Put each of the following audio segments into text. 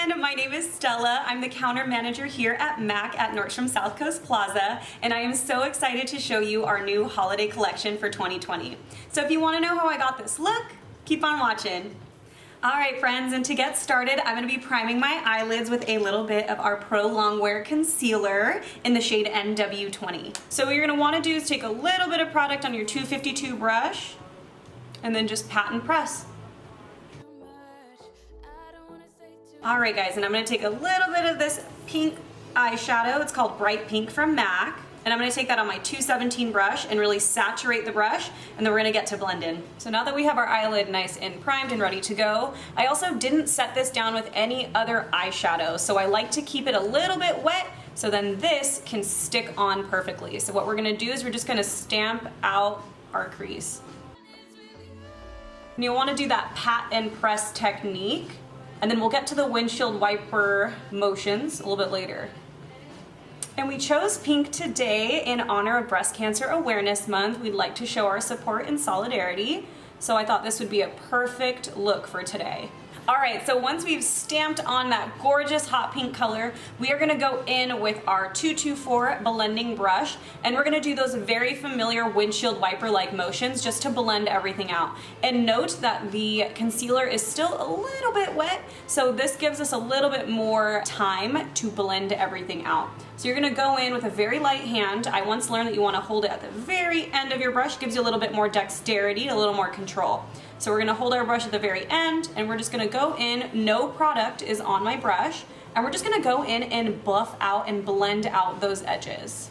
everyone, my name is Stella. I'm the counter manager here at MAC at Nordstrom South Coast Plaza, and I am so excited to show you our new holiday collection for 2020. So if you want to know how I got this look, keep on watching. Alright friends, and to get started, I'm going to be priming my eyelids with a little bit of our Pro Longwear Concealer in the shade NW20. So what you're going to want to do is take a little bit of product on your 252 brush, and then just pat and press. Alright guys, and I'm going to take a little bit of this pink eyeshadow, it's called Bright Pink from MAC, and I'm going to take that on my 217 brush and really saturate the brush, and then we're going to get to blend in. So now that we have our eyelid nice and primed and ready to go, I also didn't set this down with any other eyeshadow, so I like to keep it a little bit wet so then this can stick on perfectly. So what we're going to do is we're just going to stamp out our crease. And you'll want to do that pat and press technique. And then we'll get to the windshield wiper motions a little bit later. And we chose pink today in honor of Breast Cancer Awareness Month. We'd like to show our support and solidarity. So I thought this would be a perfect look for today. Alright, so once we've stamped on that gorgeous hot pink color, we are going to go in with our 224 blending brush, and we're going to do those very familiar windshield wiper-like motions just to blend everything out. And note that the concealer is still a little bit wet, so this gives us a little bit more time to blend everything out. So you're going to go in with a very light hand. I once learned that you want to hold it at the very end of your brush, gives you a little bit more dexterity, a little more control. So we're going to hold our brush at the very end, and we're just going to go in, no product is on my brush, and we're just going to go in and buff out and blend out those edges.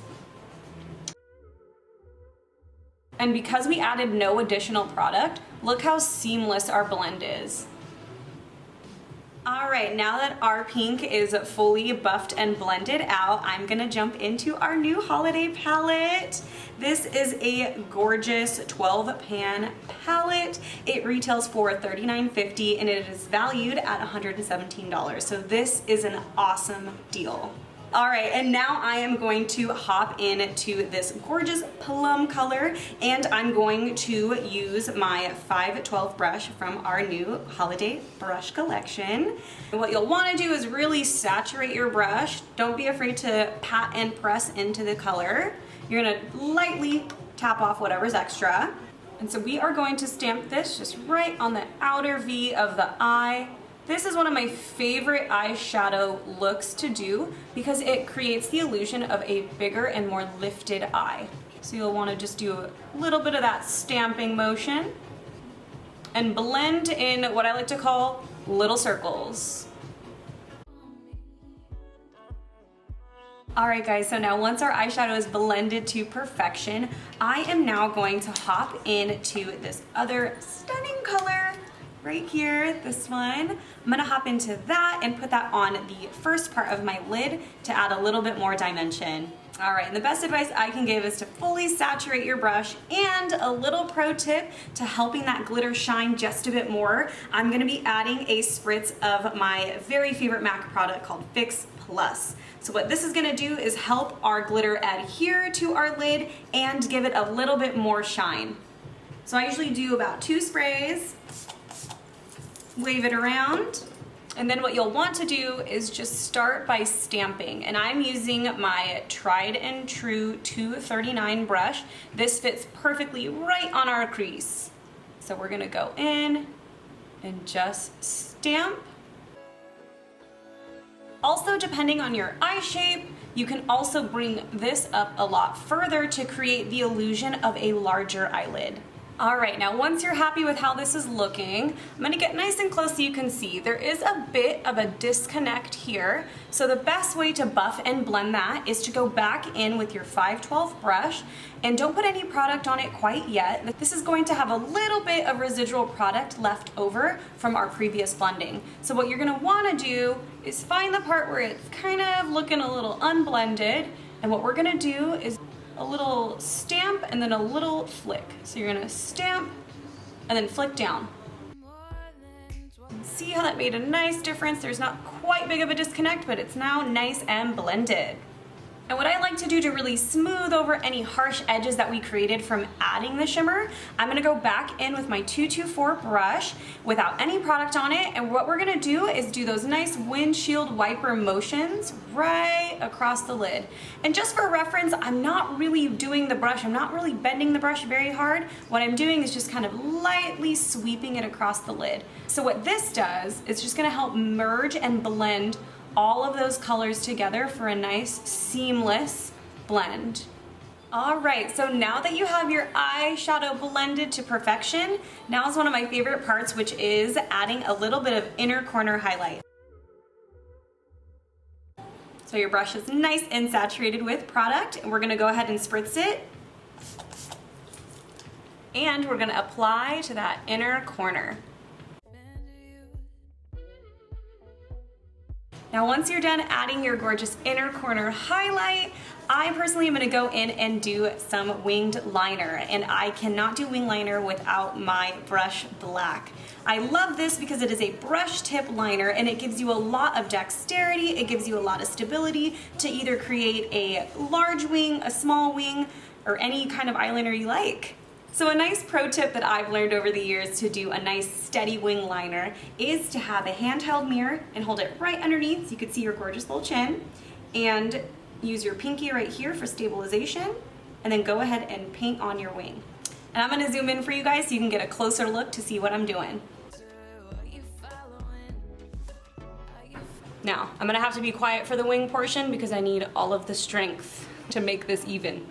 And because we added no additional product, look how seamless our blend is. Alright, now that our pink is fully buffed and blended out, I'm going to jump into our new holiday palette. This is a gorgeous 12-pan palette. It retails for $39.50 and it is valued at $117. So this is an awesome deal. Alright, and now I am going to hop into this gorgeous plum color, and I'm going to use my 512 brush from our new holiday brush collection. And what you'll want to do is really saturate your brush. Don't be afraid to pat and press into the color. You're going to lightly tap off whatever's extra. And so we are going to stamp this just right on the outer V of the eye. This is one of my favorite eyeshadow looks to do because it creates the illusion of a bigger and more lifted eye. So you'll want to just do a little bit of that stamping motion and blend in what I like to call little circles. Alright guys, so now once our eyeshadow is blended to perfection, I am now going to hop into this other stunning color right here, this one. I'm gonna hop into that and put that on the first part of my lid to add a little bit more dimension. Alright, and the best advice I can give is to fully saturate your brush, and a little pro tip to helping that glitter shine just a bit more, I'm gonna be adding a spritz of my very favorite MAC product called Fix Plus. So what this is gonna do is help our glitter adhere to our lid and give it a little bit more shine. So I usually do about 2 sprays, wave it around, and then what you'll want to do is just start by stamping. And I'm using my tried and true 239 brush. This fits perfectly right on our crease. So we're gonna go in and just stamp. Also, depending on your eye shape, you can also bring this up a lot further to create the illusion of a larger eyelid. Alright, now once you're happy with how this is looking, I'm going to get nice and close so you can see. There is a bit of a disconnect here, so the best way to buff and blend that is to go back in with your 512 brush, and don't put any product on it quite yet. This is going to have a little bit of residual product left over from our previous blending. So what you're going to want to do is find the part where it's kind of looking a little unblended, and what we're going to do is a little stamp and then a little flick. So you're gonna stamp and then flick down. See how that made a nice difference? There's not quite big of a disconnect, but it's now nice and blended. And what I like to do to really smooth over any harsh edges that we created from adding the shimmer, I'm gonna go back in with my 224 brush without any product on it, and what we're gonna do is do those nice windshield wiper motions right across the lid. And just for reference, I'm not really doing the brush, I'm not really bending the brush very hard. What I'm doing is just kind of lightly sweeping it across the lid. So what this does is just gonna help merge and blend all of those colors together for a nice seamless blend. All right, so now that you have your eyeshadow blended to perfection, now is one of my favorite parts, which is adding a little bit of inner corner highlight. So your brush is nice and saturated with product, and we're gonna go ahead and spritz it. And we're gonna apply to that inner corner. Now once you're done adding your gorgeous inner corner highlight, I personally am gonna go in and do some winged liner, and I cannot do wing liner without my Brush Black. I love this because it is a brush tip liner and it gives you a lot of dexterity, it gives you a lot of stability to either create a large wing, a small wing, or any kind of eyeliner you like. So a nice pro tip that I've learned over the years to do a nice steady wing liner is to have a handheld mirror and hold it right underneath so you can see your gorgeous little chin, and use your pinky right here for stabilization, and then go ahead and paint on your wing. And I'm gonna zoom in for you guys so you can get a closer look to see what I'm doing. Now, I'm gonna have to be quiet for the wing portion because I need all of the strength to make this even.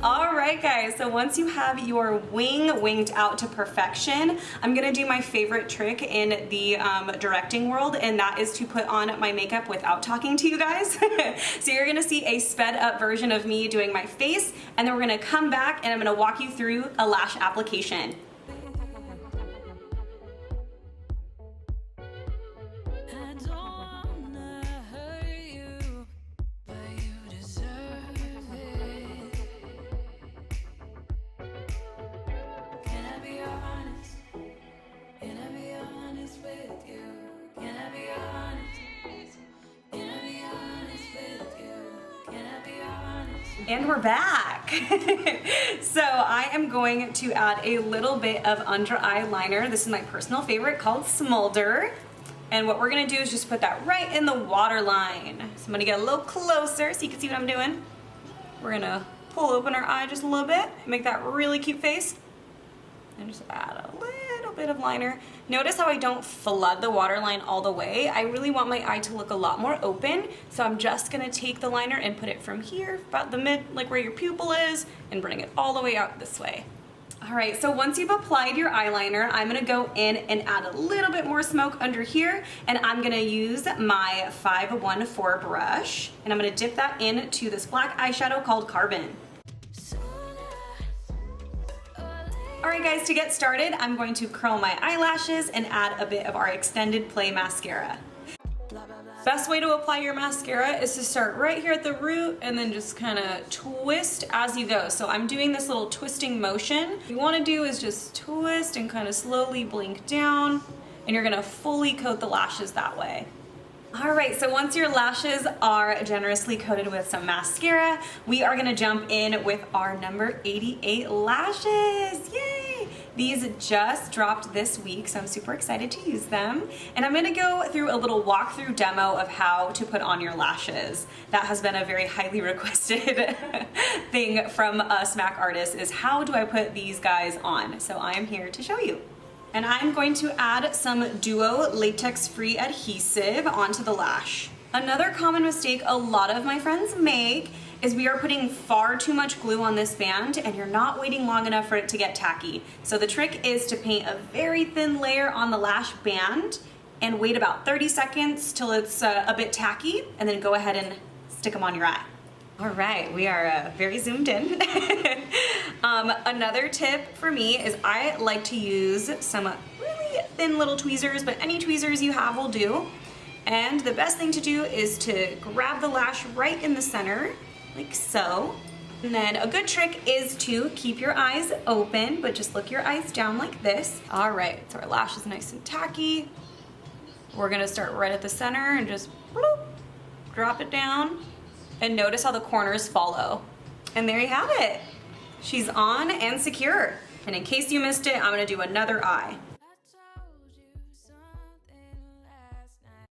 All right guys, so once you have your wing winged out to perfection, I'm gonna do my favorite trick in the directing world, and that is to put on my makeup without talking to you guys. So you're gonna see a sped up version of me doing my face, and then we're gonna come back and I'm gonna walk you through a lash application. And we're back. So I am going to add a little bit of under eye liner. This is my personal favorite called Smolder. And what we're gonna do is just put that right in the waterline. So I'm gonna get a little closer so you can see what I'm doing. We're gonna pull open our eye just a little bit, make that really cute face, and just add a little bit of liner. Notice how I don't flood the waterline all the way. I really want my eye to look a lot more open, so I'm just gonna take the liner and put it from here, about the mid, like where your pupil is, and bring it all the way out this way. All right, so once you've applied your eyeliner, I'm gonna go in and add a little bit more smoke under here, and I'm gonna use my 514 brush, and I'm gonna dip that into this black eyeshadow called Carbon. All right guys, to get started, I'm going to curl my eyelashes and add a bit of our Extended Play mascara. Best way to apply your mascara is to start right here at the root and then just kind of twist as you go. So I'm doing this little twisting motion. What you want to do is just twist and kind of slowly blink down, and you're going to fully coat the lashes that way. All right, so once your lashes are generously coated with some mascara, we are gonna jump in with our number 88 lashes. Yay! These just dropped this week, so I'm super excited to use them. And I'm gonna go through a little walkthrough demo of how to put on your lashes. That has been a very highly requested thing from us MAC artists, is how do I put these guys on? So I am here to show you. And I'm going to add some Duo latex-free adhesive onto the lash. Another common mistake a lot of my friends make is we are putting far too much glue on this band and you're not waiting long enough for it to get tacky. So the trick is to paint a very thin layer on the lash band and wait about 30 seconds till it's a bit tacky, and then go ahead and stick them on your eye. All right, we are very zoomed in. Another tip for me is I like to use some really thin little tweezers, but any tweezers you have will do. And the best thing to do is to grab the lash right in the center, like so, And then a good trick is to keep your eyes open, but just look your eyes down like this. All right, so our lash is nice and tacky. We're gonna start right at the center and just bloop, drop it down. And notice how the corners follow. And there you have it. She's on and secure. And in case you missed it, I'm gonna do another eye.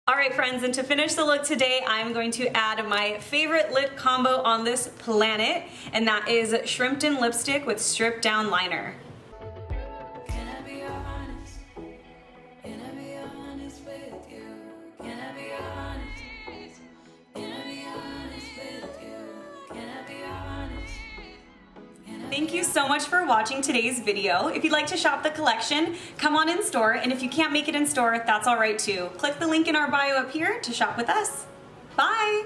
All right, friends, and to finish the look today, I'm going to add my favorite lip combo on this planet, and that is Shrimpton lipstick with Strip Down liner. Can I be honest? Can I be honest with you? Can I be honest? Can I be honest with you? Can I be honest? Thank you so much for watching today's video. If you'd like to shop the collection, come on in store, and if you can't make it in store, that's all right too. Click the link in our bio up here to shop with us. Bye!